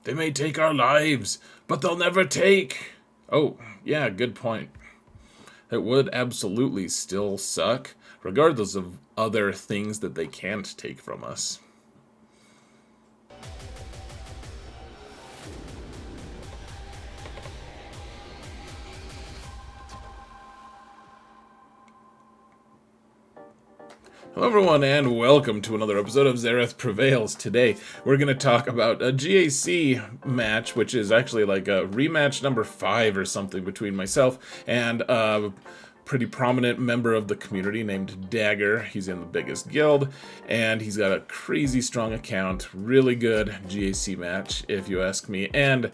They may take our lives, but they'll never take... Oh, yeah, good point. It would absolutely still suck, regardless of other things that they can't take from us. Hello everyone and welcome to another episode of Xaereth Prevails. Today we're going to talk about a GAC match, which is actually like a rematch number 5 or something between myself and a pretty prominent member of the community named Dagger. He's in the biggest guild and he's got a crazy strong account. Really good GAC match if you ask me. And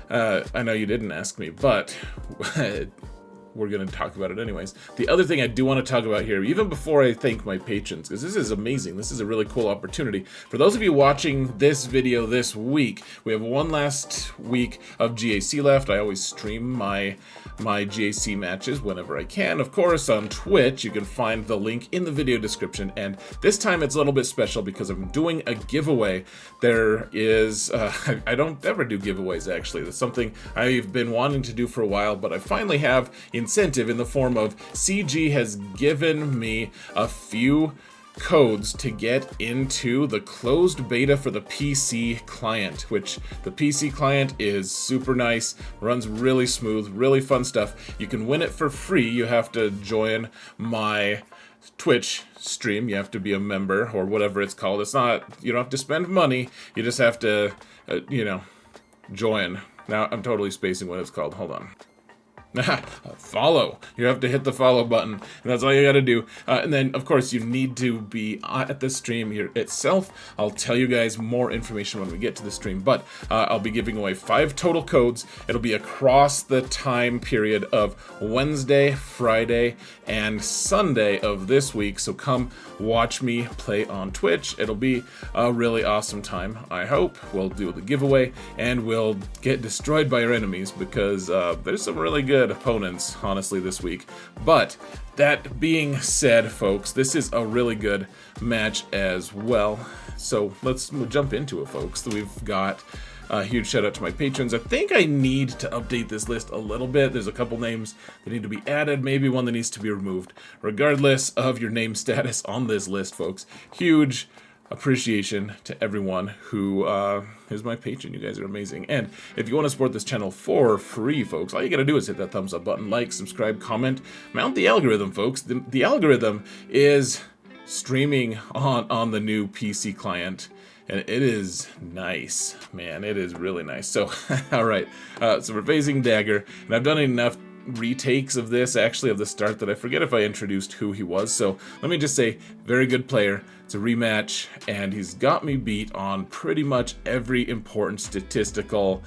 I know you didn't ask me, but... we're going to talk about it anyways. The other thing I do want to talk about here, even before I thank my patrons, because this is amazing. This is a really cool opportunity. For those of you watching this video this week, we have one last week of GAC left. I always stream my GAC matches whenever I can. Of course, on Twitch, you can find the link in the video description. And this time it's a little bit special because I'm doing a giveaway. There is, I don't ever do giveaways actually. That's something I've been wanting to do for a while, but I finally have incentive in the form of CG has given me a few codes to get into the closed beta for the PC client, which the PC client is super nice, runs really smooth, really fun stuff. You can win it for free. You have to join my Twitch stream. You have to be a member or whatever it's called. It's not, you don't have to spend money. You just have to, join. Now I'm totally spacing what it's called. Hold on. Follow. You have to hit the follow button, and that's all you gotta do. And then, of course, you need to be at the stream here itself. I'll tell you guys more information when we get to the stream, but I'll be giving away 5 total codes. It'll be across the time period of Wednesday, Friday, and Sunday of this week, so come watch me play on Twitch. It'll be a really awesome time, I hope. We'll do the giveaway, and we'll get destroyed by our enemies, because there's some really good opponents, honestly, this week. But that being said, folks, this is a really good match as well. So let's jump into it, folks. We've got a huge shout out to my patrons. I think I need to update this list a little bit. There's a couple names that need to be added, maybe one that needs to be removed. Regardless of your name status on this list, folks, huge appreciation to everyone who is my patron. You guys are amazing. And if you want to support this channel for free, folks, all you gotta do is hit that thumbs up button, like, subscribe, comment, mount the algorithm, folks. The algorithm is streaming on the new PC client, and it is nice, man. It is really nice. So, all right, so we're facing Dagger, and I've done enough retakes of this, actually, of the start, that I forget if I introduced who he was. So let me just say, very good player. It's a rematch, and he's got me beat on pretty much every important statistical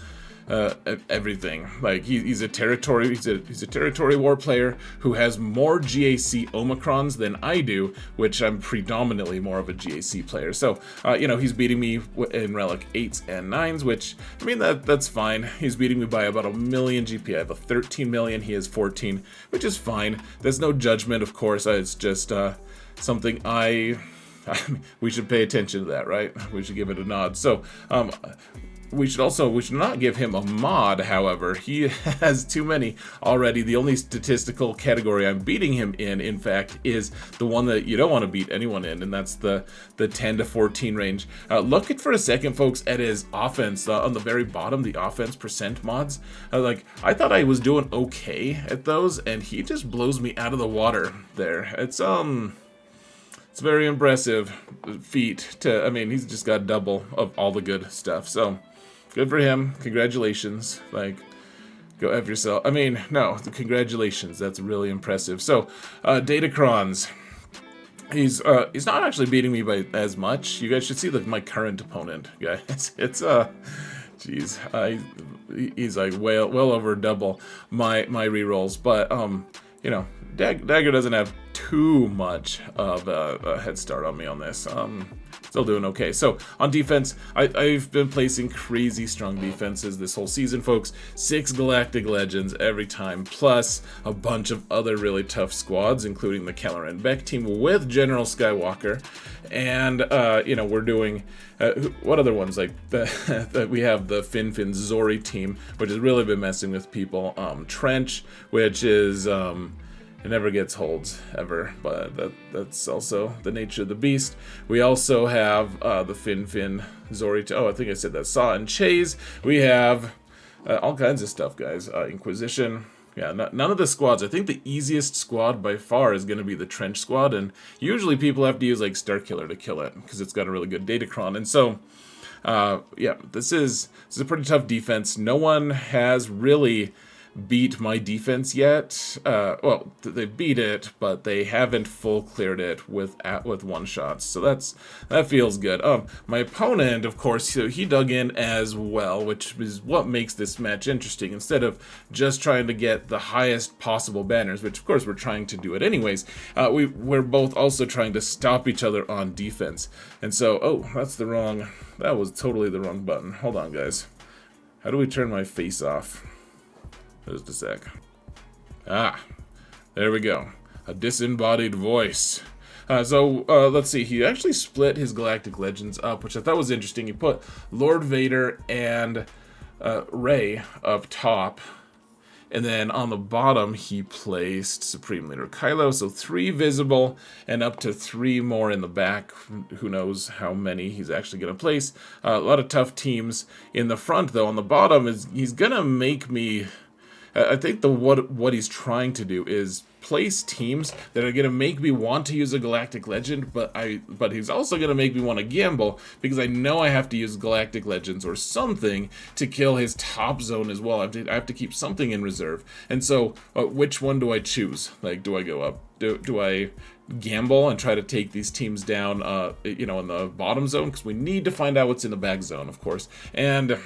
everything. Like he's a territory war player who has more GAC Omicrons than I do, which I'm predominantly more of a GAC player. So he's beating me in relic 8s and 9s, which, I mean, that's fine. He's beating me by about 1 million GP. I have a 13 million, he has 14, which is fine. There's no judgment, of course. It's just something we should pay attention to that, right? We should give it a nod. So we should not give him a mod, however. He has too many already. The only statistical category I'm beating him in fact, is the one that you don't want to beat anyone in, and that's the 10 to 14 range. Look at for a second, folks, at his offense on the very bottom, the offense percent mods. I thought I was doing okay at those, and he just blows me out of the water there. It's a very impressive feat I mean, he's just got double of all the good stuff. So, good for him. Congratulations. Go F yourself. I mean, no, congratulations. That's really impressive. So, data crons. He's not actually beating me by as much. You guys should see my current opponent, guys. It's jeez, he's like well over double my rerolls. But Dagger doesn't have too much of a head start on me on this. Still doing okay. So on defense, I've been placing crazy strong defenses this whole season, folks. 6 Galactic Legends every time, plus a bunch of other really tough squads, including the Kelleran Beq team with General Skywalker. And, you know, we're doing, what other ones? Like, we have the Fin Zori team, which has really been messing with people. Trench, which is, it never gets holds, ever, but that's also the nature of the beast. We also have the Fin Zori, oh, I think I said that, Saw and Chaze. We have all kinds of stuff, guys. Inquisition. Yeah, none of the squads. I think the easiest squad by far is going to be the Trench squad, and usually people have to use like Starkiller to kill it because it's got a really good data cron. And so, yeah, this is a pretty tough defense. No one has really beat my defense yet. Well, they beat it, but they haven't full cleared it with one shots. So that feels good. My opponent, of course, so he dug in as well, which is what makes this match interesting. Instead of just trying to get the highest possible banners, which of course we're trying to do it anyways, we're both also trying to stop each other on defense. And so, oh, that was totally the wrong button. Hold on, guys. How do we turn my face off? Just a sec. Ah, there we go. A disembodied voice. So let's see. He actually split his Galactic Legends up, which I thought was interesting. He put Lord Vader and Rey up top. And then on the bottom, he placed Supreme Leader Kylo. So 3 visible and up to 3 more in the back. Who knows how many he's actually going to place. A lot of tough teams in the front, though. On the bottom, he's going to make me... I think what he's trying to do is place teams that are going to make me want to use a Galactic Legend, but he's also going to make me want to gamble because I know I have to use Galactic Legends or something to kill his top zone as well. I have to keep something in reserve. And so, which one do I choose? Like, do I go up? Do I gamble and try to take these teams down, you know, in the bottom zone? Because we need to find out what's in the back zone, of course. And...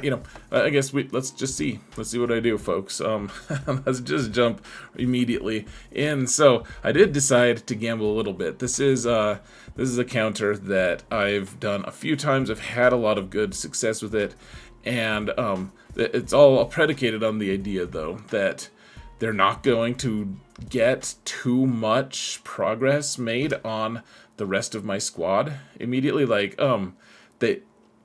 you know, I guess let's just see. Let's see what I do, folks. Let's just jump immediately in. So I did decide to gamble a little bit. This is a counter that I've done a few times. I've had a lot of good success with it, and it's all predicated on the idea, though, that they're not going to get too much progress made on the rest of my squad immediately. Like,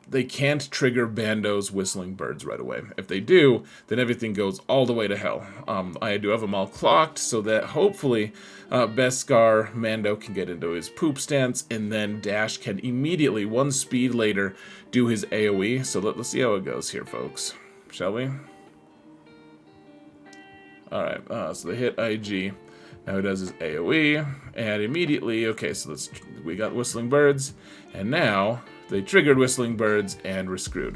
they can't trigger Bando's Whistling Birds right away. If they do, then everything goes all the way to hell. I do have them all clocked so that hopefully Beskar Mando can get into his poop stance, and then Dash can immediately, 1 speed later, do his AoE. So let's see how it goes here, folks. Shall we? Alright, so they hit IG. Now he does his AoE, and immediately, okay, so we got Whistling Birds, and now... they triggered Whistling Birds and were screwed.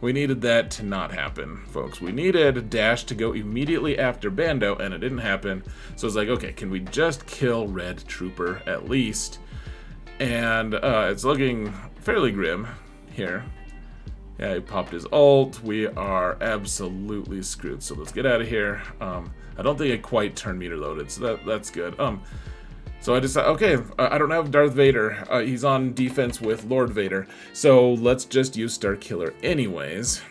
We needed that to not happen, folks. We needed Dash to go immediately after Bando, and it didn't happen. So it's like, okay, can we just kill Red Trooper at least? And it's looking fairly grim here. Yeah, he popped his ult. We are absolutely screwed. So let's get out of here. I don't think it quite turned meter loaded, so that's good. So I decided, okay, I don't have Darth Vader. He's on defense with Lord Vader. So let's just use Starkiller anyways.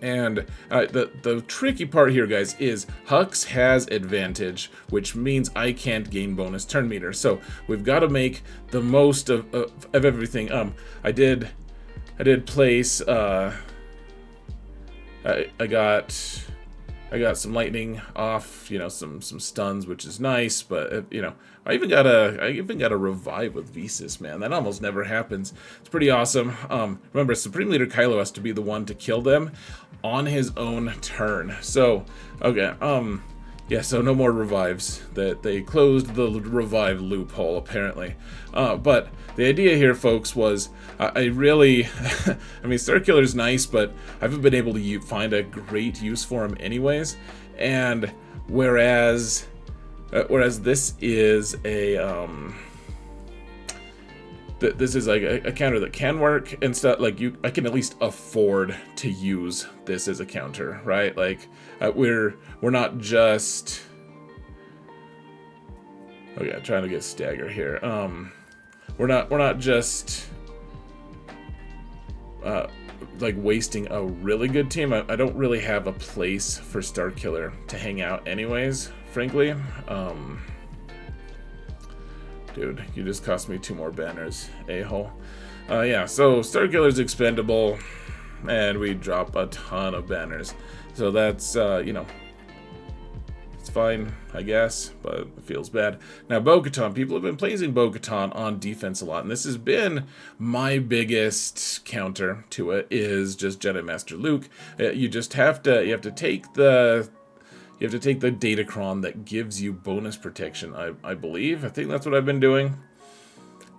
And the tricky part here, guys, is Hux has advantage, which means I can't gain bonus turn meter. So we've got to make the most of everything. I did place, I got some lightning off, you know, some stuns, which is nice, but you know, I even got a revive with Visas, man. That almost never happens. It's pretty awesome. Remember, Supreme Leader Kylo has to be the one to kill them on his own turn. So, okay, yeah, so no more revives. That they closed the revive loophole, apparently. But the idea here, folks, was I really, I mean, Starkiller's nice, but I haven't been able to find a great use for him anyways. And whereas this is a this is like a counter that can work and stuff. Like I can at least afford to use this as a counter, right? Like we're not just Okay, trying to get stagger here. We're not just like wasting a really good team. I don't really have a place for Starkiller to hang out anyways, frankly. Dude, you just cost me 2 more banners, a-hole. Yeah, so Starkiller's expendable, and we drop a ton of banners. So that's, you know, it's fine, I guess, but it feels bad. Now, Bo-Katan, people have been praising Bo-Katan on defense a lot, and this has been my biggest counter to it, is just Jedi Master Luke. You just have to take the data cron that gives you bonus protection, I believe. I think that's what I've been doing.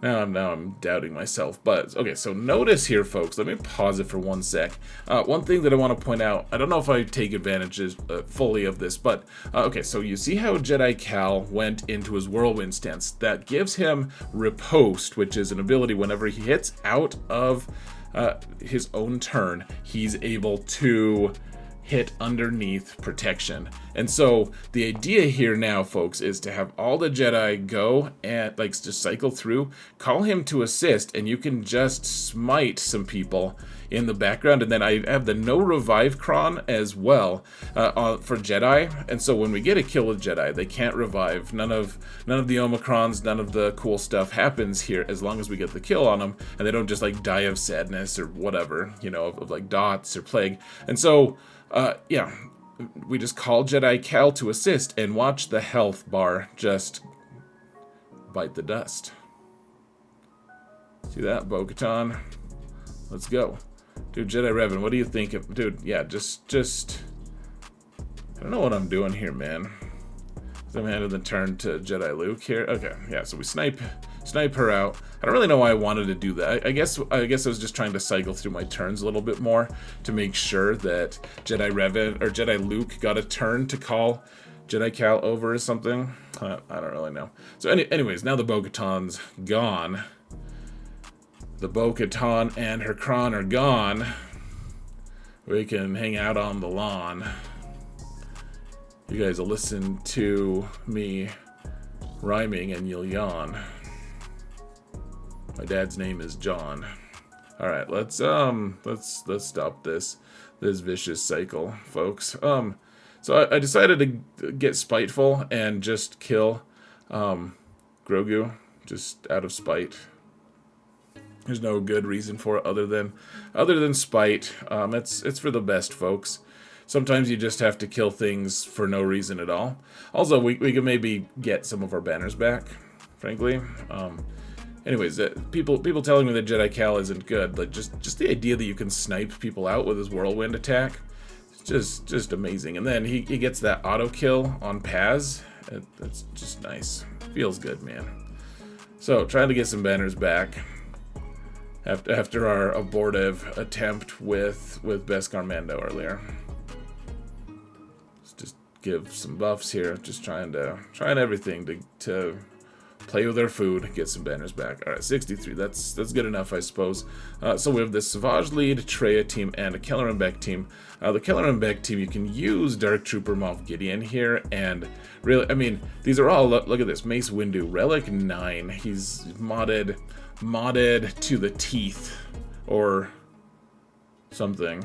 Now I'm doubting myself. But, okay, so notice here, folks. Let me pause it for 1 sec. One thing that I want to point out, I don't know if I take advantages fully of this, but, okay, so you see how Jedi Cal went into his Whirlwind stance. That gives him Riposte, which is an ability whenever he hits out of his own turn, he's able to hit underneath protection. And so the idea here now, folks, is to have all the Jedi go and like just cycle through, call him to assist, and you can just smite some people in the background. And then I have the no revive cron as well for Jedi. And so when we get a kill with Jedi, they can't revive. None of the Omicrons, none of the cool stuff happens here as long as we get the kill on them, and they don't just like die of sadness or whatever, you know, of like dots or plague. And so yeah, we just call Jedi Cal to assist and watch the health bar just bite the dust. See that, Bo-Katan? Let's go. Dude, Jedi Revan, what do you think of, dude, yeah, just, I don't know what I'm doing here, man. I'm handing the turn to Jedi Luke here. Okay, yeah, so we snipe her out. I don't really know why I wanted to do that. I guess I was just trying to cycle through my turns a little bit more to make sure that Jedi Revan or Jedi Luke got a turn to call Jedi Cal over or something. I don't really know. So anyways, now the Bo-Katan's gone. The Bo-Katan and her cron are gone. We can hang out on the lawn. You guys will listen to me rhyming and you'll yawn. My dad's name is John. All right, let's stop this vicious cycle, folks. So I decided to get spiteful and just kill Grogu just out of spite. There's no good reason for it other than spite. It's for the best, folks. Sometimes you just have to kill things for no reason at all. Also, we can maybe get some of our banners back, frankly. Anyways, people telling me that Jedi Cal isn't good, like just the idea that you can snipe people out with his whirlwind attack, it's just amazing. And then he gets that auto kill on Paz. That's just nice. Feels good, man. So trying to get some banners back after our abortive attempt with Beskar Mando earlier. Just give some buffs here. Just trying everything to play with our food, get some banners back. All right, 63. That's good enough, I suppose. So we have this Savage lead, Traya team, and a Kelleran Beq team. The Kelleran Beq team, you can use Dark Trooper Moff Gideon here, and really, I mean, these are all, look at this, Mace Windu, Relic 9. He's modded to the teeth, or something.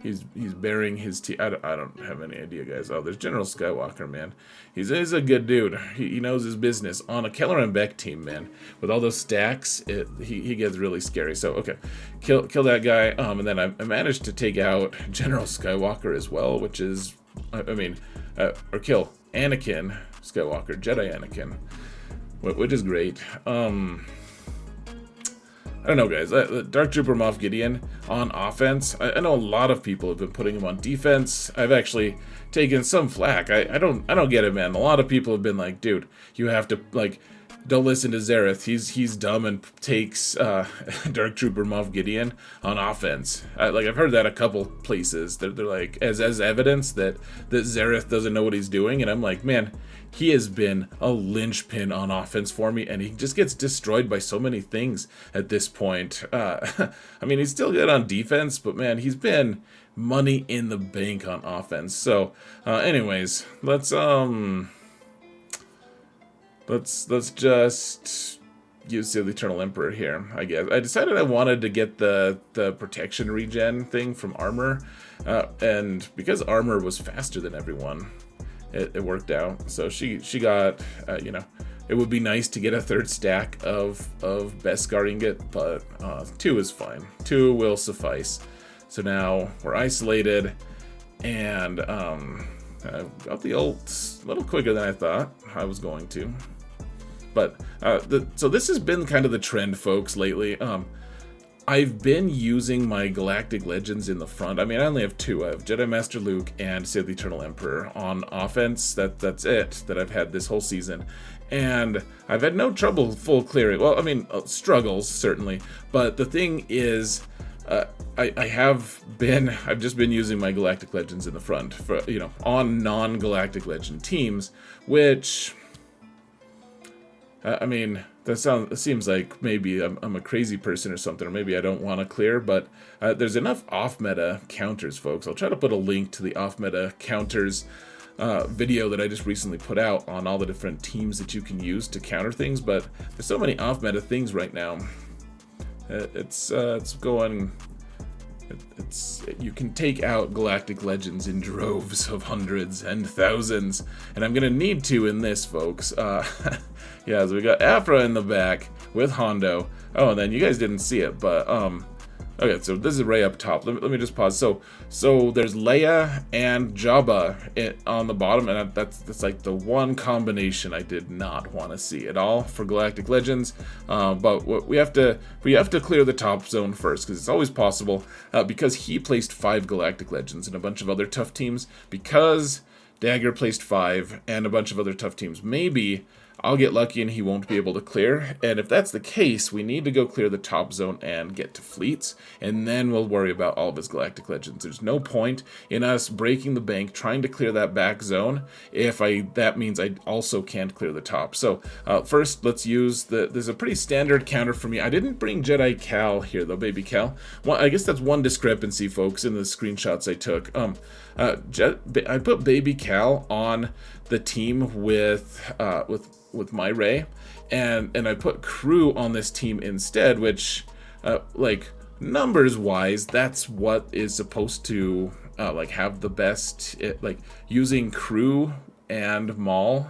He's bearing his teeth. I don't have any idea, guys. Oh, there's General Skywalker, man. He's a good dude. He knows his business. On a Kelleran Beq team, man, with all those stacks, he gets really scary. So, okay, kill that guy. And then I managed to take out General Skywalker as well, which is, or kill Anakin Skywalker, Jedi Anakin, which is great. I don't know, guys. Dark Trooper Moff Gideon on offense. I know a lot of people have been putting him on defense. I've actually taken some flack. I don't get it, man. A lot of people have been like, dude, you have to, like, don't listen to Xaereth. He's dumb and takes Dark Trooper Moff Gideon on offense. I've heard that a couple places. They're like, as evidence that Xaereth doesn't know what he's doing, and I'm like, man, he has been a linchpin on offense for me, and he just gets destroyed by so many things at this point. I mean, he's still good on defense, but man, he's been money in the bank on offense. So, anyways, let's let's just use the Eternal Emperor here, I guess. I decided I wanted to get the protection regen thing from armor, and because armor was faster than everyone, it worked out. So she got, you know, it would be nice to get a third stack of Beskar ingot, but 2 is fine. 2 will suffice. So now we're isolated, and I got the ult a little quicker than I thought I was going to. But so this has been kind of the trend, folks, lately. I've been using my Galactic Legends in the front. I mean, I only have 2. I have Jedi Master Luke and Sith Eternal Emperor on offense. That's it that I've had this whole season. And I've had no trouble full clearing. Well, I mean, struggles, certainly. But the thing is, I've just been using my Galactic Legends in the front, for, you know, on non-Galactic Legend teams, which... I mean, it seems like maybe I'm a crazy person or something, or maybe I don't want to clear, but there's enough off-meta counters, folks. I'll try to put a link to the off-meta counters video that I just recently put out on all the different teams that you can use to counter things, but there's so many off-meta things right now. It's going... you can take out Galactic Legends in droves of hundreds and thousands, and I'm gonna need to in this, folks. Yeah, so we got Aphra in the back with Hondo. Oh, and then you guys didn't see it, but okay, so this is Rey up top. Let me just pause. So there's Leia and Jabba on the bottom, and that's like the one combination I did not want to see at all for Galactic Legends. But we have to clear the top zone first, because it's always possible. Because he placed 5 Galactic Legends and a bunch of other tough teams. Because Dagger placed 5 and a bunch of other tough teams. Maybe I'll get lucky and he won't be able to clear. And if that's the case, we need to go clear the top zone and get to fleets. And then we'll worry about all of his Galactic Legends. There's no point in us breaking the bank, trying to clear that back zone, if that means I also can't clear the top. So first, let's use there's a pretty standard counter for me. I didn't bring Jedi Cal here, though, baby Cal. Well, I guess that's one discrepancy, folks, in the screenshots I took. I put baby Cal on the team with my Rey, and I put crew on this team instead, which like numbers wise, that's what is supposed to like have the best, like using crew and Maul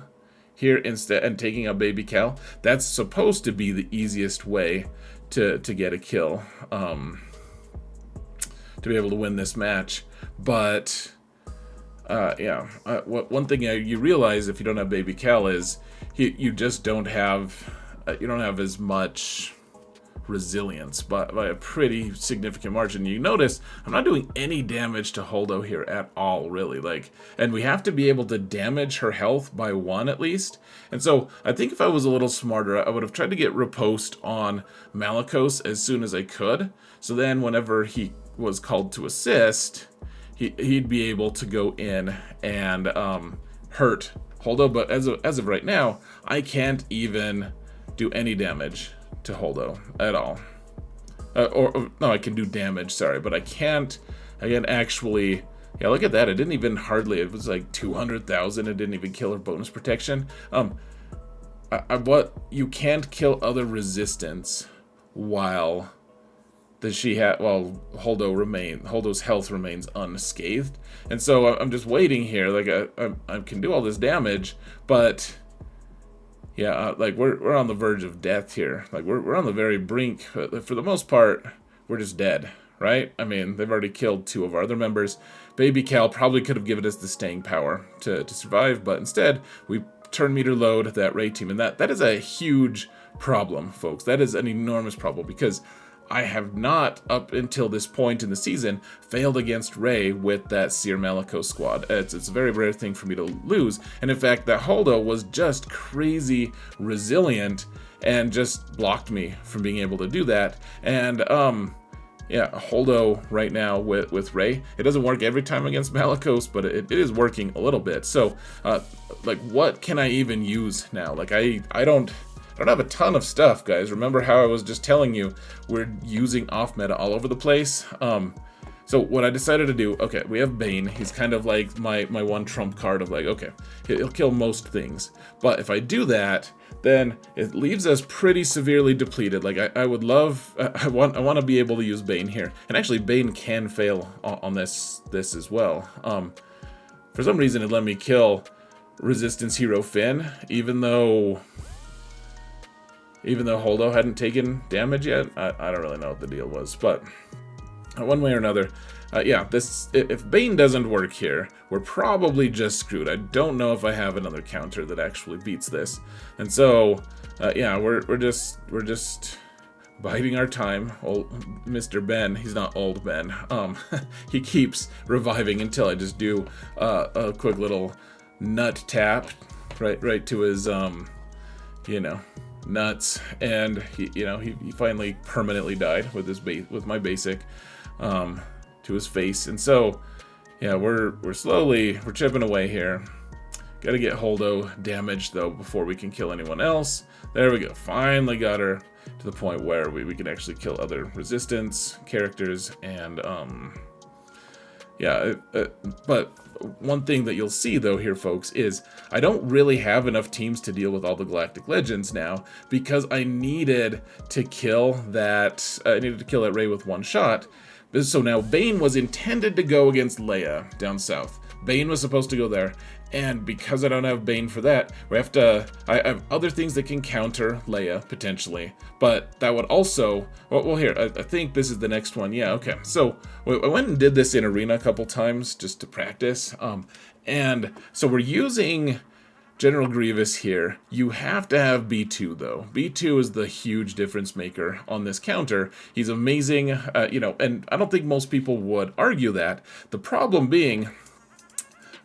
here instead and taking out baby Cal. That's supposed to be the easiest way to get a kill, to be able to win this match. But yeah, one thing you realize if you don't have baby Cal is you just don't have as much resilience by a pretty significant margin. You notice I'm not doing any damage to Holdo here at all, really. And we have to be able to damage her health by 1 at least. And so I think if I was a little smarter, I would have tried to get riposte on Malicos as soon as I could. So then whenever he was called to assist, he'd be able to go in and hurt Holdo. But as of right now, I can't even do any damage to Holdo at all. Or no, I can do damage, sorry, but I can't actually... Yeah, look at that. It didn't even hardly... It was like 200,000. It didn't even kill her bonus protection. You can't kill other resistance while... Holdo's health remains unscathed, and so I'm just waiting here. Like I can do all this damage, but yeah, like we're on the verge of death here. Like we're on the very brink. For the most part, we're just dead, right? I mean, they've already killed 2 of our other members. Baby Cal probably could have given us the staying power to survive, but instead we turn meter load that Rey team, and that is a huge problem, folks. That is an enormous problem, because I have not, up until this point in the season, failed against Rey with that Cere Malicos squad. It's a very rare thing for me to lose, and in fact, that Holdo was just crazy resilient and just blocked me from being able to do that. And yeah, Holdo right now with Rey, it doesn't work every time against Malicos, but it is working a little bit. So, like, what can I even use now? Like, I don't have a ton of stuff, guys. Remember how I was just telling you we're using off meta all over the place? So what I decided to do, okay, we have Bane. He's kind of like my one trump card of like, okay, he'll kill most things. But if I do that, then it leaves us pretty severely depleted. Like I would love, I want to be able to use Bane here. And actually Bane can fail on this as well. For some reason it let me kill Resistance Hero Finn, even though Holdo hadn't taken damage yet. I don't really know what the deal was, but one way or another, yeah, if Bane doesn't work here, we're probably just screwed. I don't know if I have another counter that actually beats this, and so yeah, we're just biding our time. Old Mr. Ben, he's not old Ben. He keeps reviving until I just do a quick little nut tap right to his you know, nuts, and he finally permanently died with my basic to his face. And so yeah, we're chipping away here. Gotta get Holdo damaged though before we can kill anyone else. There we go, finally got her to the point where we can actually kill other resistance characters. And yeah, but one thing that you'll see though here, folks, is I don't really have enough teams to deal with all the Galactic Legends now, because I needed to kill that Rey with one shot. So now Bane was intended to go against Leia down south. Bane was supposed to go there, and because I don't have Bane for that, I have other things that can counter Leia, potentially, but that would also, well here, I think this is the next one, yeah, okay. So, I went and did this in Arena a couple times, just to practice, and so we're using General Grievous here. You have to have B2 though. B2 is the huge difference maker on this counter. He's amazing, and I don't think most people would argue that. The problem being,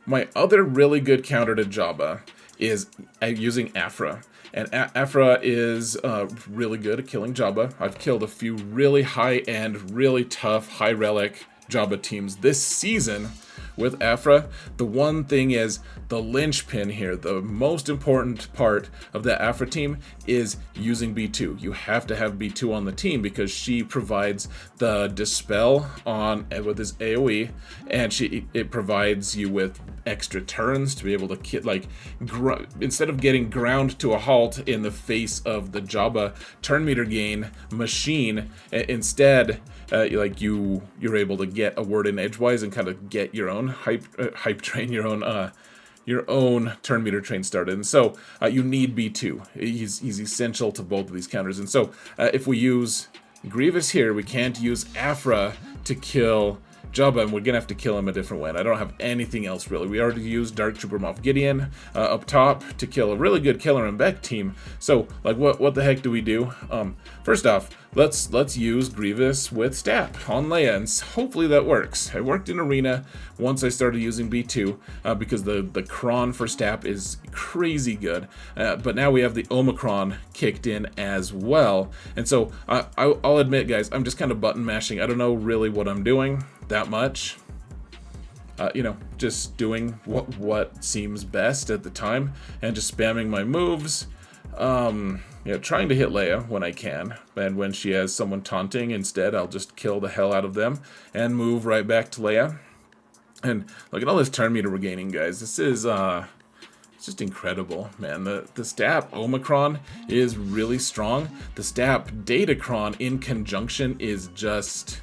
my other really good counter to Jabba is using Aphra. And Aphra is really good at killing Jabba. I've killed a few really high-end, really tough, high-relic Jabba teams this season with Aphra. The one thing is, the linchpin here, the most important part of the Aphra team is using B2. You have to have B2 on the team because she provides the dispel with his AoE, and it provides you with extra turns to be able to instead of getting ground to a halt in the face of the Jabba turn meter gain machine, instead you're able to get a word in edgewise and kind of get your own hype train, your own turn meter train started. And so you need B2. He's essential to both of these counters. And so if we use Grievous here, we can't use Aphra to kill Jabba, and we're gonna have to kill him a different way. And I don't have anything else really. We already used Dark Trooper Moff Gideon up top to kill a really good Kelleran Beq team. So like, what the heck do we do? First off, let's use Grievous with STAP on Leia, and hopefully that works. It worked in Arena once I started using B2 because the cron for STAP is crazy good. But now we have the Omicron kicked in as well, and so I'll admit, guys, I'm just kind of button mashing. I don't know really what I'm doing that much. Just doing what seems best at the time and just spamming my moves. Trying to hit Leia when I can, and when she has someone taunting instead, I'll just kill the hell out of them and move right back to Leia. And look at all this turn meter we're gaining, guys. This is it's just incredible, man. The STAP Omicron is really strong. The STAP Datacron in conjunction is just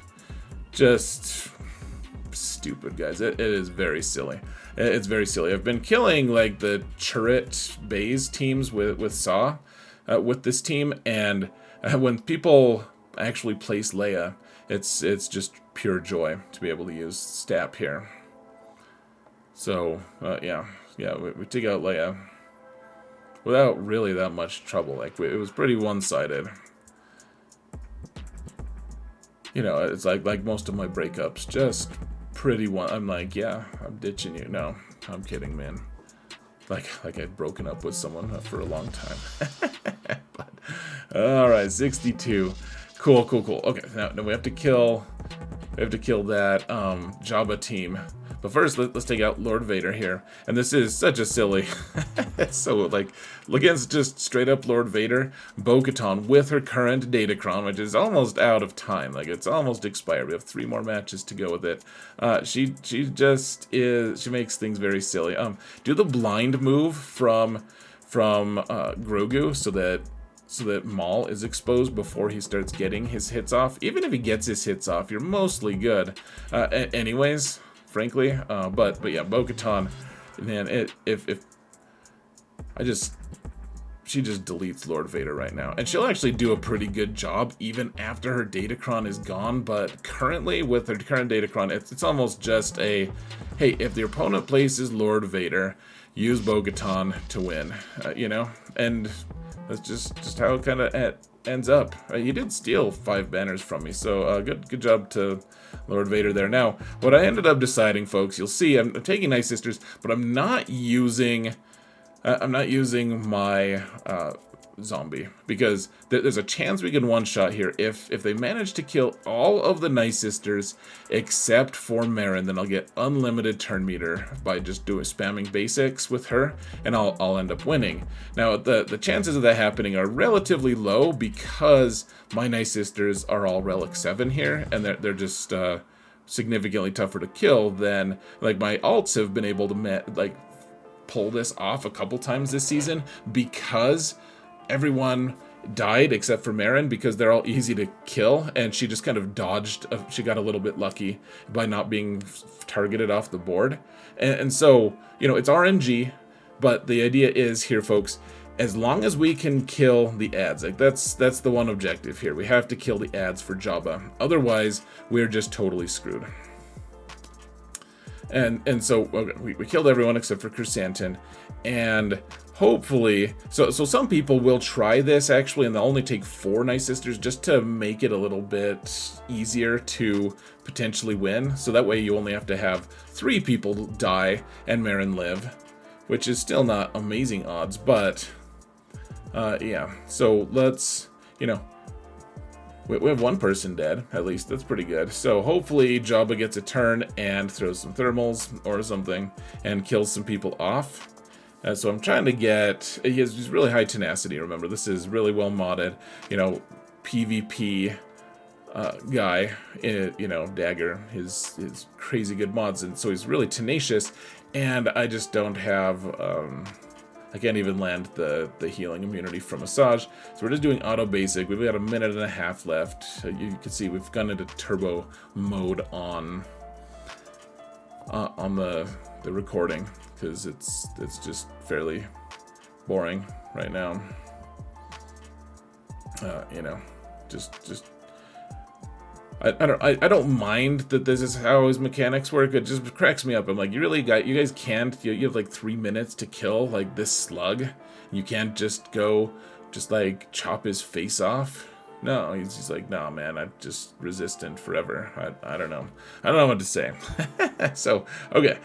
stupid, guys. It is very silly. It's very silly. I've been killing like the Chirrut Baze teams with Saw with this team, and when people actually place Leia, it's just pure joy to be able to use STAP here. So yeah, we take out Leia without really that much trouble. Like, it was pretty one-sided. It's like most of my breakups, just pretty one. I'm like, yeah, I'm ditching you. No, I'm kidding, man. Like I'd broken up with someone for a long time. But all right, 62. Cool. Okay, now we have to kill that Jabba team. But first, let's take out Lord Vader here. And this is such a silly... so, like, against just straight-up Lord Vader, Bo-Katan with her current Datacron, which is almost out of time. Like, it's almost expired. We have 3 more matches to go with it. She just is... She makes things very silly. Do the blind move from Grogu so that Maul is exposed before he starts getting his hits off. Even if he gets his hits off, you're mostly good. Anyways, frankly. But yeah, Bo-Katan, man, she just deletes Lord Vader right now. And she'll actually do a pretty good job even after her Datacron is gone. But currently, with her current Datacron, it's almost just a, hey, if the opponent places Lord Vader, use Bo-Katan to win, you know? And that's just how it kind of ends up. He did steal 5 banners from me, so good job to Lord Vader there. Now, what I ended up deciding, folks, you'll see, I'm taking Night Sisters, but I'm not using my zombie, because there's a chance we can one-shot here. If they manage to kill all of the Night Sisters except for Merrin, then I'll get unlimited turn meter by just spamming basics with her, and I'll end up winning. Now, the chances of that happening are relatively low because my Night Sisters are all Relic 7 here, and they're just significantly tougher to kill than, like, my alts have been able to pull this off a couple times this season because everyone died except for Merrin, because they're all easy to kill, and she just kind of dodged. She got a little bit lucky by not being targeted off the board. And so, you know, it's RNG, but the idea is here, folks, as long as we can kill the ads, like that's the one objective here. We have to kill the ads for Jabba. Otherwise, we're just totally screwed. And so okay, we killed everyone except for Chrysanthemum, and hopefully, so some people will try this actually, and they'll only take 4 Night Sisters just to make it a little bit easier to potentially win. So that way you only have to have 3 people die and Merrin live, which is still not amazing odds, but yeah. So let's, you know, we have 1 person dead, at least. That's pretty good. So hopefully Jabba gets a turn and throws some thermals or something and kills some people off. So I'm trying to get... He's really high tenacity, remember. This is really well modded. You know, PvP guy, you know, Dagger, his crazy good mods. And so he's really tenacious. And I just don't have... I can't even land the healing immunity from Massage. So we're just doing auto basic. We've got 1.5 minutes left. You can see we've gone into turbo mode on the recording, because it's just fairly boring right now. You know, just I don't mind that this is how his mechanics work. It just cracks me up. I'm like, you guys can't. You have like 3 minutes to kill like this slug. You can't just go, like chop his face off. No, he's like, no, man, I'm just resistant forever. I don't know. I don't know what to say. So okay,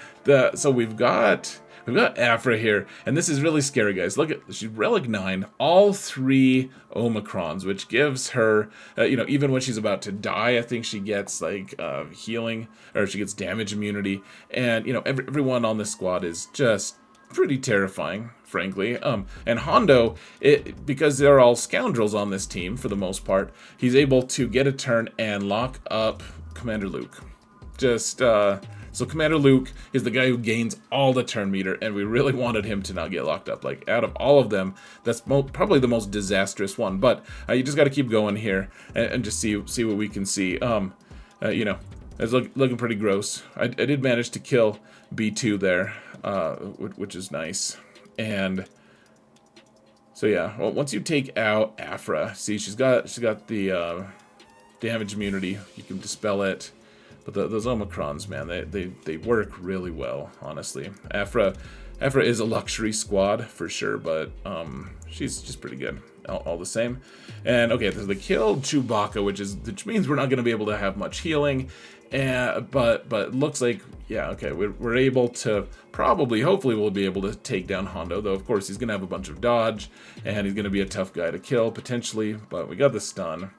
so we've got Aphra here, and this is really scary, guys. Look at, she's Relic 9, all 3 Omicrons, which gives her, you know, even when she's about to die, I think she gets, like, healing, or she gets damage immunity, and, you know, everyone on this squad is just pretty terrifying, frankly. And Hondo, because they're all scoundrels on this team, for the most part, he's able to get a turn and lock up Commander Luke. Just, so Commander Luke is the guy who gains all the turn meter, and we really wanted him to not get locked up. Like, out of all of them, that's probably the most disastrous one. But you just got to keep going here and just see what we can see. You know, it's looking pretty gross. I did manage to kill B2 there, which is nice. And so yeah, well, once you take out Aphra, see, she's got the damage immunity. You can dispel it. But those Omicrons, man, they work really well, honestly. Aphra is a luxury squad for sure, but she's pretty good all the same. And okay, so they killed Chewbacca, which means we're not going to be able to have much healing. But it looks like, yeah, okay, we're able to hopefully we'll be able to take down Hondo, though of course he's going to have a bunch of dodge, and he's going to be a tough guy to kill potentially. But we got the stun.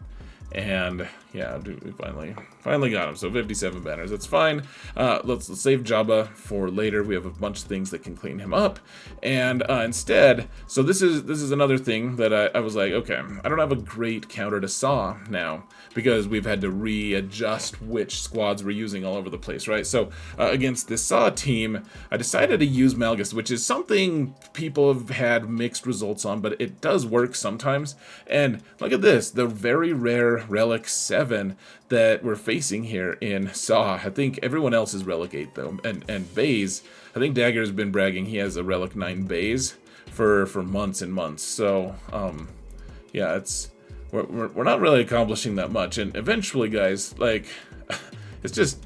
And yeah, we finally got him. So 57 banners, that's fine. Let's save Jabba for later. We have a bunch of things that can clean him up. And instead, so this is another thing that I was like, okay, I don't have a great counter to Saw now because we've had to readjust which squads we're using all over the place, right? So against this Saw team, I decided to use Malgus, which is something people have had mixed results on, but it does work sometimes. And look at this, the very rare Relic 7 that we're facing here in Saw. I think everyone else is Relic 8 though, and Baze, I think Dagger has been bragging he has a Relic 9 Baze for months and months. So yeah, we're not really accomplishing that much, and eventually, guys, like it's just,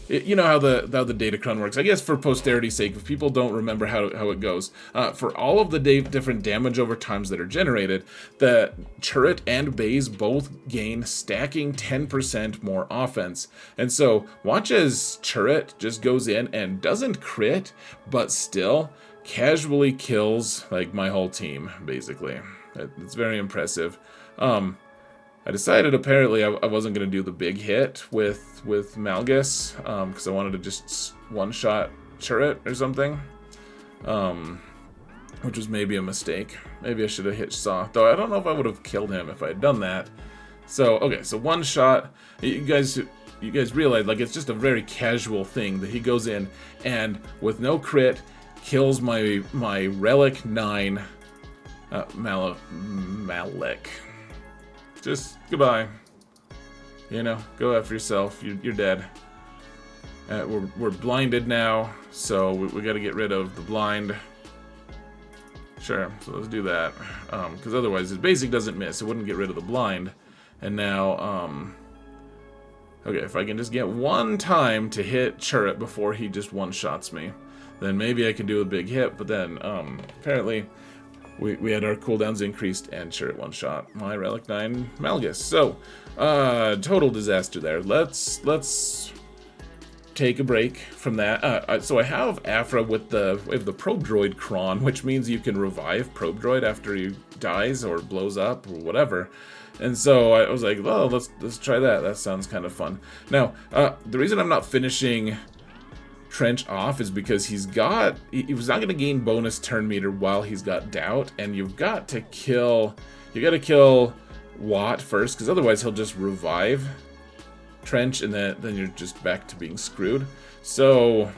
you know how the Datacron works. I guess for posterity's sake, if people don't remember how it goes, for all of the different damage over times that are generated, the Chirrut and Baze both gain stacking 10% more offense. And so watch as Chirrut just goes in and doesn't crit, but still casually kills like my whole team, basically. It's very impressive. I decided apparently I wasn't going to do the big hit with Malgus because I wanted to just one-shot Chirrut or something, which was maybe a mistake. Maybe I should have hit Saw, though I don't know if I would have killed him if I had done that. So, okay, so one shot. You guys realize, like, it's just a very casual thing that he goes in and with no crit kills my Relic 9 Malik. Just goodbye. You know, go after yourself. You're dead. We're blinded now, so we got to get rid of the blind. Sure, so let's do that. Because otherwise his basic doesn't miss. It wouldn't get rid of the blind. And now, okay, if I can just get one time to hit Chirrut before he just one-shots me, then maybe I can do a big hit. But then, apparently, we had our cooldowns increased and Chirrut one-shot my Relic 9 Malgus. So, total disaster there. Let's take a break from that. So I have Aphra with the probe droid cron, which means you can revive probe droid after he dies or blows up or whatever. And so I was like, well, let's try that. That sounds kind of fun. Now, the reason I'm not finishing Trench off is because he was not going to gain bonus turn meter while he's got doubt, and you got to kill Watt first, because otherwise he'll just revive Trench, and then you're just back to being screwed. So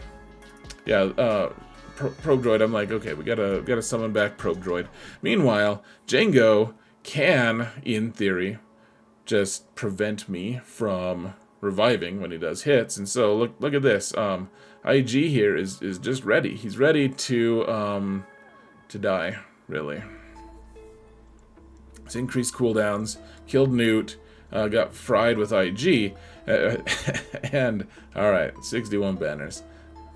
yeah, probe droid, I'm like, okay, we gotta summon back probe droid. Meanwhile, Jango can, in theory, just prevent me from reviving when he does hits. And so look at this. IG here is just ready. He's ready to die, really. It's increased cooldowns, killed Newt, got fried with IG, and alright, 61 banners.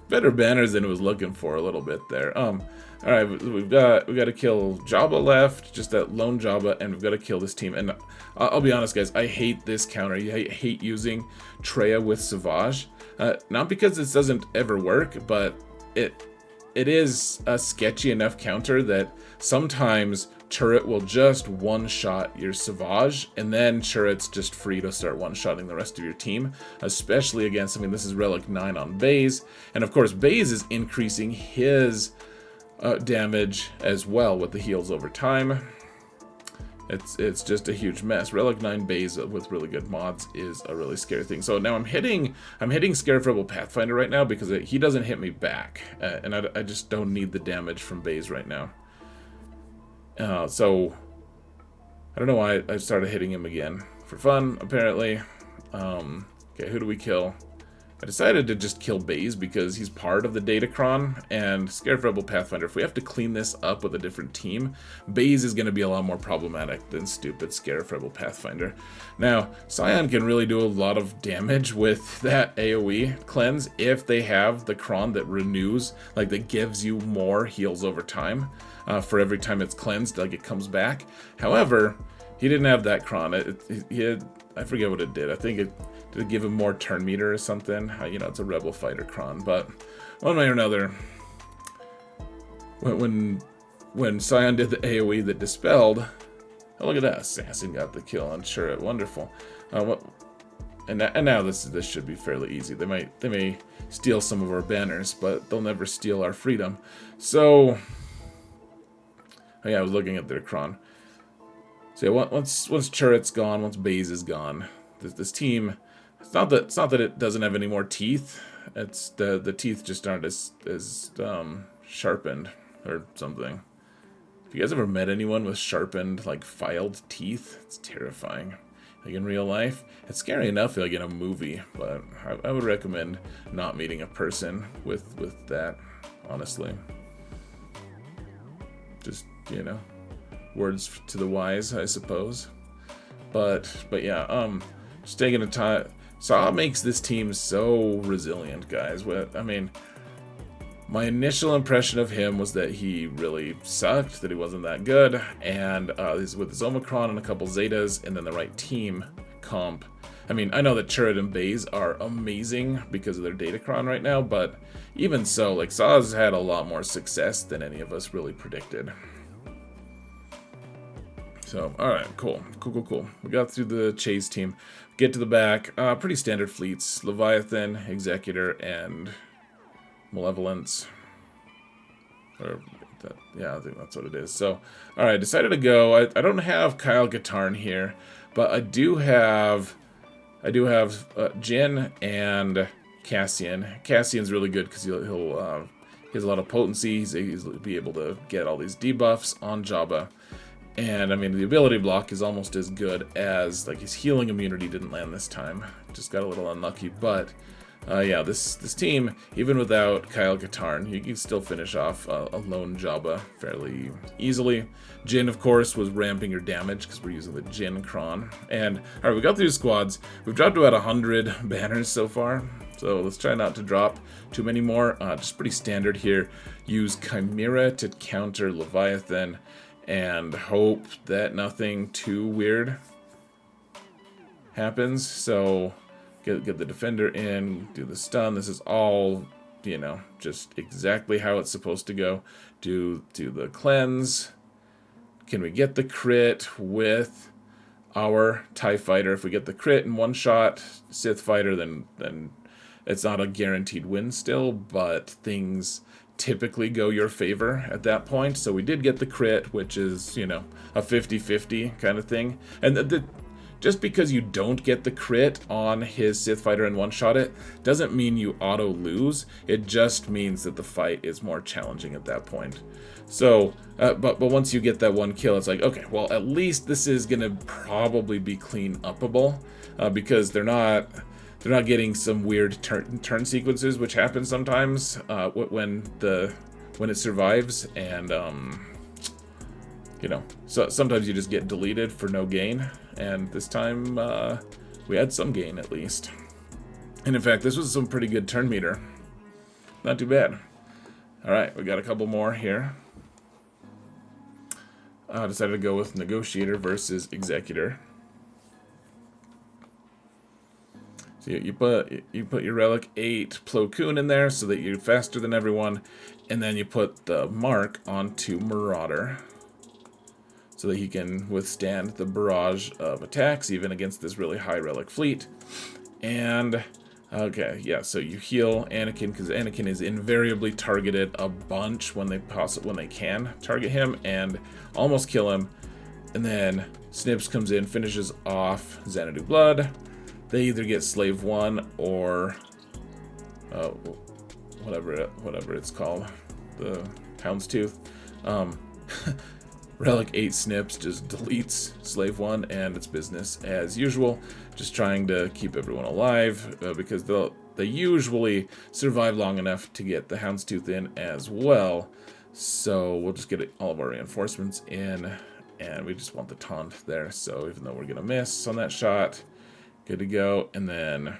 Better banners than it was looking for a little bit there. Alright, we got to kill Jabba left, just that lone Jabba, and we've got to kill this team. And I'll be honest, guys, I hate this counter. I hate using Traya with Savage. Not because this doesn't ever work, but it is a sketchy enough counter that sometimes Chirrut will just one-shot your Savage, and then Chirrut's just free to start one-shotting the rest of your team, especially against, I mean, this is Relic 9 on Baze, and of course Baze is increasing his damage as well with the heals over time. It's just a huge mess. Relic 9 Baze with really good mods is a really scary thing. So now I'm hitting Scarif Rebel Pathfinder right now because he doesn't hit me back, and I just don't need the damage from Baze right now. So I don't know why I started hitting him again. For fun, apparently. Okay, who do we kill? I decided to just kill Baze because he's part of the Datacron, and Scarif Rebel Pathfinder, if we have to clean this up with a different team, Baze is going to be a lot more problematic than stupid Scarif Rebel Pathfinder. Now, Scion can really do a lot of damage with that AoE cleanse if they have the cron that renews, like that gives you more heals over time for every time it's cleansed, like it comes back. However, he didn't have that cron. I forget what it did. I think it did give him more turn meter or something. You know, it's a rebel fighter cron, but one way or another, when Scion did the AoE that dispelled, Oh, look at that. Assassin got the kill on Chirrut. Wonderful. And now this should be fairly easy. They may steal some of our banners, but they'll never steal our freedom. So, oh yeah, I was looking at their cron. So yeah, once Chirrut's gone, once Baze is gone, this team, it's not that it doesn't have any more teeth. It's the teeth just aren't as sharpened or something. Have you guys ever met anyone with sharpened, like, filed teeth? It's terrifying. Like, in real life, it's scary enough, like, in a movie, but I would recommend not meeting a person with that, honestly. Just, you know, words to the wise, I suppose. But yeah, just taking a time. Saw makes this team so resilient, guys. I mean, my initial impression of him was that he really sucked, that he wasn't that good, and he's with his Omicron and a couple Zetas, and then the right team comp. I mean, I know that Chirrut and Baze are amazing because of their Datacron right now, but even so, like, Saw's had a lot more success than any of us really predicted. So, alright, cool. We got through the Chaze team. Get to the back. Pretty standard fleets. Leviathan, Executor, and Malevolence. Yeah, I think that's what it is. So, alright, decided to go. I don't have Kyle Katarn here, but I do have Jin and Cassian. Cassian's really good because he has a lot of potency. He'll be able to get all these debuffs on Jabba. And, I mean, the ability block is almost as good as, like, his healing immunity didn't land this time. Just got a little unlucky, but, yeah, this team, even without Kyle Katarn, you can still finish off a lone Jabba fairly easily. Jin, of course, was ramping your damage because we're using the Jin cron. And, alright, we got through squads. We've dropped about 100 banners so far, so let's try not to drop too many more. Just pretty standard here. Use Chimera to counter Leviathan, and hope that nothing too weird happens. So get the defender in, do the stun. This is all, you know, just exactly how it's supposed to go. Do the cleanse. Can we get the crit with our TIE fighter? If we get the crit in one shot Sith fighter, then it's not a guaranteed win still, but things typically go your favor at that point. So we did get the crit, which is, you know, a 50-50 kind of thing. And just because you don't get the crit on his Sith fighter and one-shot it, doesn't mean you auto-lose. It just means that the fight is more challenging at that point. So, but once you get that one kill, it's like, okay, well, at least this is going to probably be clean-upable, because they're not getting some weird turn sequences, which happen sometimes when it survives, and you know, so sometimes you just get deleted for no gain, and this time we had some gain at least. And in fact, this was some pretty good turn meter. Not too bad. All right, we got a couple more here. Decided to go with Negotiator versus Executor. So you put your Relic 8 Plo Koon in there so that you're faster than everyone, and then you put the Mark onto Marauder so that he can withstand the barrage of attacks even against this really high Relic fleet. And okay, yeah, so you heal Anakin because Anakin is invariably targeted a bunch when they can target him and almost kill him. And then Snips comes in, finishes off Xanadu Blood. They either get Slave 1 or whatever it's called, the Houndstooth. Relic 8 Snips just deletes Slave 1, and it's business as usual. Just trying to keep everyone alive because they usually survive long enough to get the Houndstooth in as well. So we'll just get all of our reinforcements in, and we just want the taunt there. So even though we're gonna miss on that shot, good to go. And then,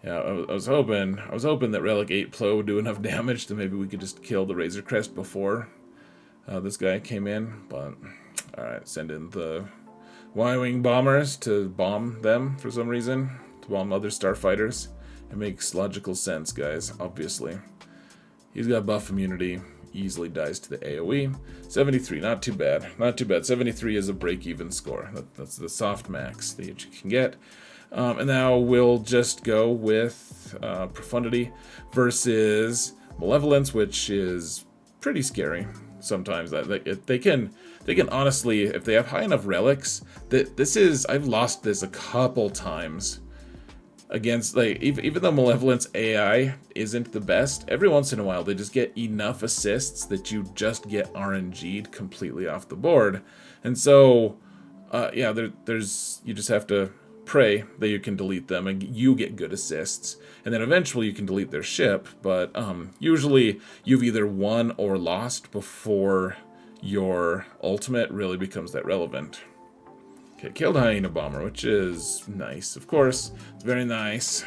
yeah, I was hoping that Relic 8 Plo would do enough damage that maybe we could just kill the Razor Crest before this guy came in. But all right, send in the Y-wing bombers to bomb them for some reason, to bomb other starfighters. It makes logical sense, guys. Obviously, he's got buff immunity. easily dies to the AoE. 73, not too bad. Not too bad. 73 is a break-even score. That's the soft max that you can get. And now we'll just go with Profundity versus Malevolence, which is pretty scary sometimes. They can honestly, if they have high enough relics, I've lost this a couple times against, like, even though Malevolence AI isn't the best, every once in a while they just get enough assists that you just get RNG'd completely off the board. And so, yeah, you just have to pray that you can delete them and you get good assists. And then eventually you can delete their ship, but usually you've either won or lost before your ultimate really becomes that relevant. Okay, killed Hyena Bomber, which is nice, of course. It's very nice.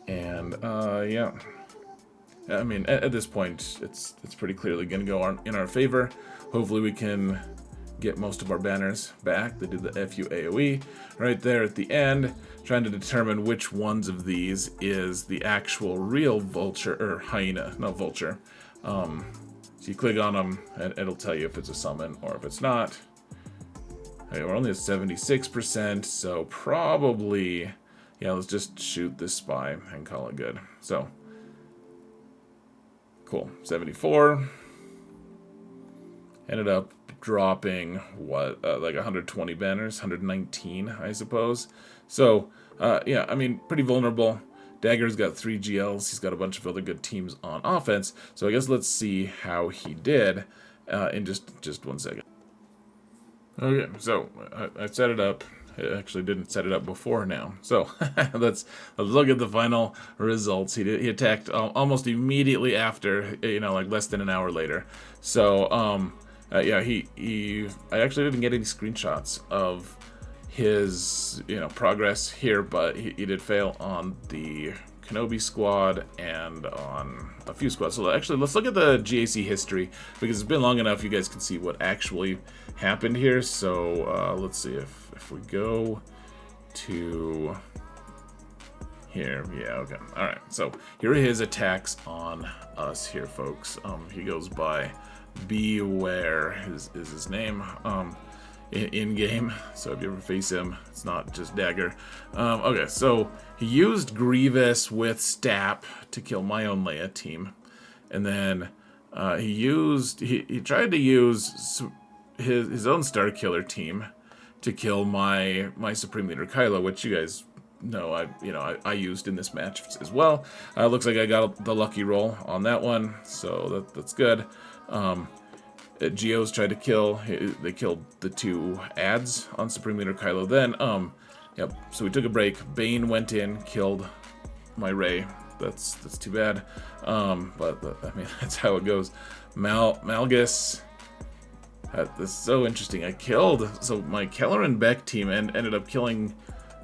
And, yeah. I mean, at this point, it's pretty clearly going to go in our favor. Hopefully we can get most of our banners back. They did the FU AoE right there at the end, trying to determine which ones of these is the actual real vulture, or hyena, not vulture. So you click on them, and it'll tell you if it's a summon or if it's not. Okay, we're only at 76%, so probably, yeah, let's just shoot this spy and call it good. So, cool, 74. Ended up dropping, what, like 120 banners, 119, I suppose. So, yeah, I mean, pretty vulnerable. Dagger's got 3 GLs. He's got a bunch of other good teams on offense. So I guess let's see how he did in just 1 second. Okay, so I set it up. I actually didn't set it up before now. So let's look at the final results. He attacked almost immediately after, you know, like less than an hour later. So, yeah, I actually didn't get any screenshots of his, you know, progress here, but he did fail on the Kenobi squad and on a few squads. So actually, let's look at the GAC history, because it's been long enough you guys can see what actually happened here. So let's see if we go to here. Yeah, okay. All right. So here are his attacks on us here, folks. He goes by Beware is his name in game. So if you ever face him, it's not just Dagger. Okay, so he used Grievous with STAP to kill my own Leia team, and then he tried to use his own Starkiller team to kill my Supreme Leader Kylo, which you guys know I used in this match as well. Looks like I got the lucky roll on that one, so that's good. Geos tried to kill. They killed the 2 ads on Supreme Leader Kylo. Then, yep. So we took a break. Bane went in, killed my Rey. That's too bad. But I mean, that's how it goes. Malgus. This is so interesting. So my Kelleran Beq team ended up killing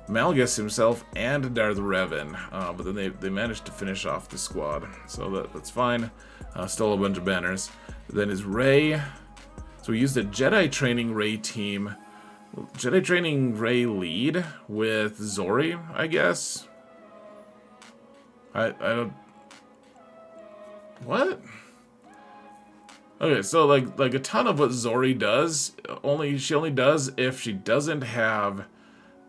Malgus himself and Darth Revan, but then they managed to finish off the squad, so that's fine. Stole a bunch of banners. Then his Rey, so we used a Jedi training Rey team, Jedi training Rey lead with Zori, I guess. I don't, what? Okay, so like a ton of what Zori does, she only does if she doesn't have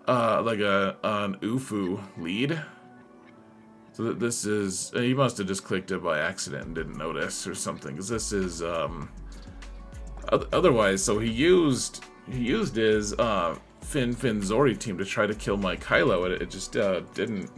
like an UFU lead. So this is, he must have just clicked it by accident and didn't notice or something, because this is otherwise. So he used his Finn Zori team to try to kill my Kylo, and it just didn't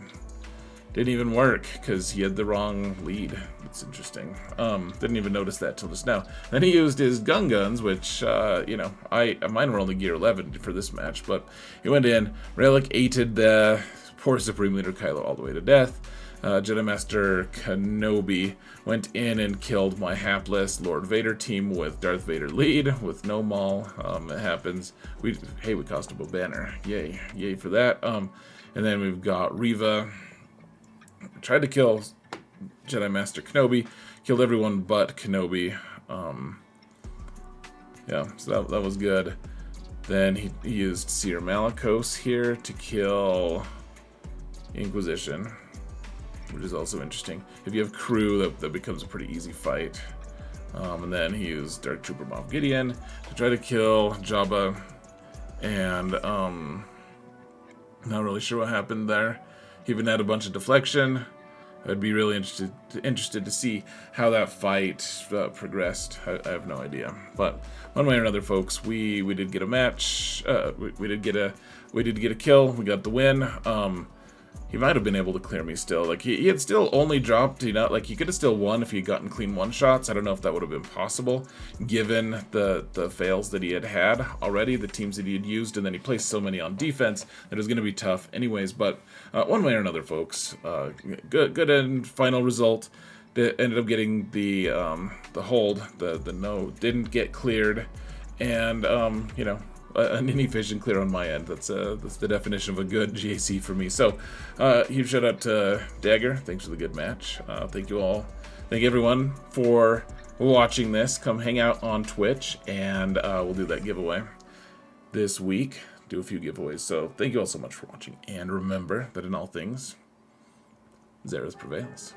even work because he had the wrong lead. It's interesting. Didn't even notice that till just now. Then he used his guns, which you know, mine were only gear 11 for this match, but he went in, relic 8'd the poor Supreme Leader Kylo all the way to death. Jedi Master Kenobi went in and killed my hapless Lord Vader team with Darth Vader lead with no Maul. It happens. We cost him a banner. Yay for that. And then we've got Reva. Tried to kill Jedi Master Kenobi. Killed everyone but Kenobi. Yeah, so that was good. Then he used Cere Malicos here to kill Inquisition, which is also interesting. If you have crew, that becomes a pretty easy fight. And then he used Dark Trooper Moff Gideon to try to kill Jabba, and not really sure what happened there. He even had a bunch of deflection. I'd be really interested to see how that fight progressed. I have no idea, but one way or another, folks, we did get a match. We did get a kill. We got the win. He might have been able to clear me still. Like, he had still only dropped, you know, like, he could have still won if he had gotten clean one-shots. I don't know if that would have been possible, given the fails that he had already, the teams that he had used, and then he placed so many on defense that it was going to be tough anyways. But one way or another, folks, good end final result. They ended up getting the hold, the no, didn't get cleared, and, you know, an inefficient clear on my end. That's the definition of a good GAC for me. So, huge shout out to Dagger. Thanks for the good match. Thank you all. Thank everyone for watching this. Come hang out on Twitch, and we'll do that giveaway this week. Do a few giveaways. So, thank you all so much for watching. And remember that in all things, Xaereth prevails.